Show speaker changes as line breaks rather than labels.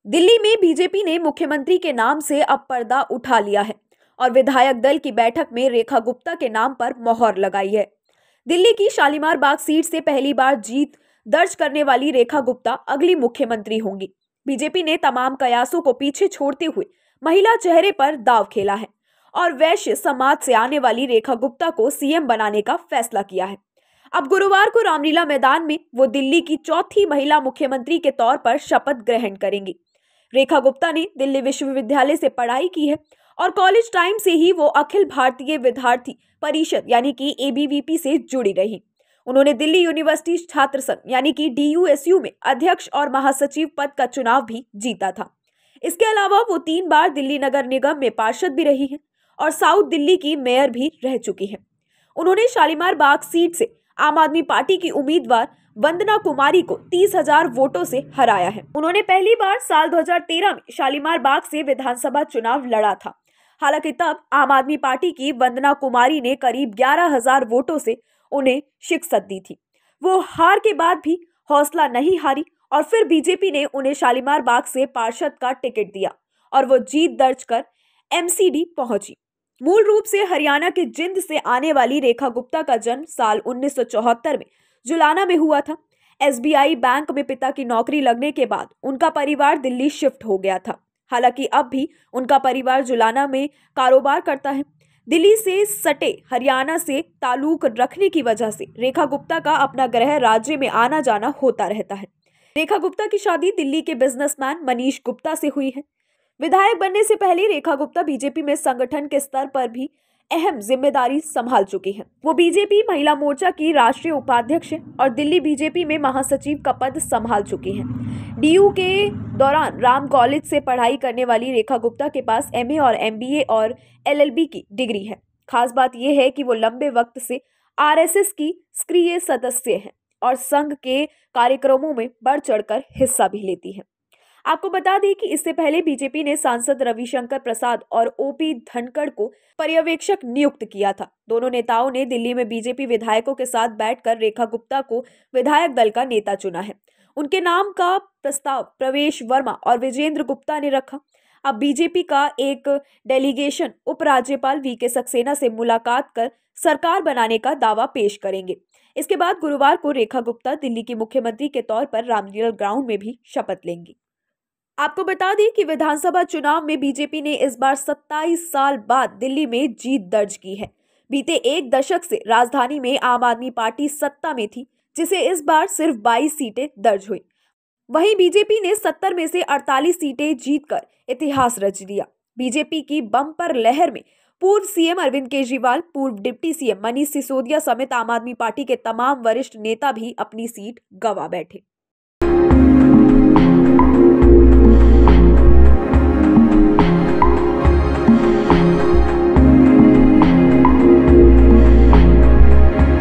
दिल्ली में बीजेपी ने मुख्यमंत्री के नाम से अब पर्दा उठा लिया है और विधायक दल की बैठक में रेखा गुप्ता के नाम पर मोहर लगाई है। दिल्ली की शालीमार बाग सीट से पहली बार जीत दर्ज करने वाली रेखा गुप्ता अगली मुख्यमंत्री होंगी। बीजेपी ने तमाम कयासों को पीछे छोड़ते हुए महिला चेहरे पर दांव खेला है और वैश्य समाज से आने वाली रेखा गुप्ता को सीएम बनाने का फैसला किया है। अब गुरुवार को रामलीला मैदान में वो दिल्ली की चौथी महिला मुख्यमंत्री के तौर पर शपथ ग्रहण करेंगी। रेखा गुप्ता ने दिल्ली विश्वविद्यालय से पढ़ाई की है और कॉलेज टाइम से ही वो अखिल भारतीय विद्यार्थी परिषद यानी कि एबीवीपी से जुड़ी रही। उन्होंने दिल्ली यूनिवर्सिटी छात्र संघ यानी कि डीयूएसयू में अध्यक्ष और महासचिव पद का चुनाव भी जीता था। इसके अलावा वो 3 बार दिल्ली नगर निगम में पार्षद भी रही हैं और साउथ दिल्ली की मेयर भी रह चुकी हैं। उन्होंने शालीमार बाग सीट से आम आदमी पार्टी की उम्मीदवार वंदना कुमारी को 30,000 वोटों से हराया है। उन्होंने पहली बार साल 2013 में शालीमार बाग से विधानसभा चुनाव लड़ा था। हालांकि तब आम आदमी पार्टी की वंदना कुमारी ने करीब 11,000 वोटों से उन्हें शिकस्त दी थी। वो हार के बाद भी हौसला नहीं हारी और फिर बीजेपी ने उन्हें शालीमार बाग से पार्षद का टिकट दिया और वो जीत दर्ज कर एमसीडी पहुंची। मूल रूप से हरियाणा के जिंद से आने वाली रेखा गुप्ता का जन्म साल 1974 में जुलाना में हुआ था। एसबीआई बैंक में पिता की नौकरी लगने के बाद उनका परिवार दिल्ली शिफ्ट हो गया था। हालांकि अब भी उनका परिवार जुलाना में कारोबार करता है। दिल्ली से सटे हरियाणा से ताल्लुक रखने की वजह से रेखा गुप्ता का अपना गृह राज्य में आना जाना होता रहता है। रेखा गुप्ता की शादी दिल्ली के बिजनेसमैन मनीष गुप्ता से हुई है। विधायक बनने से पहले रेखा गुप्ता बीजेपी में संगठन के स्तर पर भी अहम जिम्मेदारी संभाल चुकी हैं। वो बीजेपी महिला मोर्चा की राष्ट्रीय उपाध्यक्ष हैं और दिल्ली बीजेपी में महासचिव का पद संभाल चुकी हैं। डीयू के दौरान राम कॉलेज से पढ़ाई करने वाली रेखा गुप्ता के पास एमए और एमबीए और एलएलबी की डिग्री है। खास बात यह है कि वो लंबे वक्त से आरएसएस की सक्रिय सदस्य हैं और संघ के कार्यक्रमों में बढ़ चढ़कर हिस्सा भी लेती हैं। आपको बता दें कि इससे पहले बीजेपी ने सांसद रविशंकर प्रसाद और ओपी धनखड़ को पर्यवेक्षक नियुक्त किया था। दोनों नेताओं ने दिल्ली में बीजेपी विधायकों के साथ बैठकर रेखा गुप्ता को विधायक दल का नेता चुना है। उनके नाम का प्रस्ताव प्रवेश वर्मा और विजेंद्र गुप्ता ने रखा। अब बीजेपी का एक डेलीगेशन उपराज्यपाल वीके सक्सेना से मुलाकात कर सरकार बनाने का दावा पेश करेंगे। इसके बाद गुरुवार को रेखा गुप्ता दिल्ली की मुख्यमंत्री के तौर पर रामलीला ग्राउंड में भी शपथ लेंगी। आपको बता दें कि विधानसभा चुनाव में बीजेपी ने इस बार 27 साल बाद दिल्ली में जीत दर्ज की है। बीते एक दशक से राजधानी में आम आदमी पार्टी सत्ता में थी, जिसे इस बार सिर्फ 22 सीटें दर्ज हुई। वहीं बीजेपी ने 70 में से 48 सीटें जीतकर इतिहास रच दिया। बीजेपी की बम्पर लहर में पूर्व सीएम अरविंद केजरीवाल, पूर्व डिप्टी सीएम मनीष सिसोदिया समेत आम आदमी पार्टी के तमाम वरिष्ठ नेता भी अपनी सीट गंवा बैठे।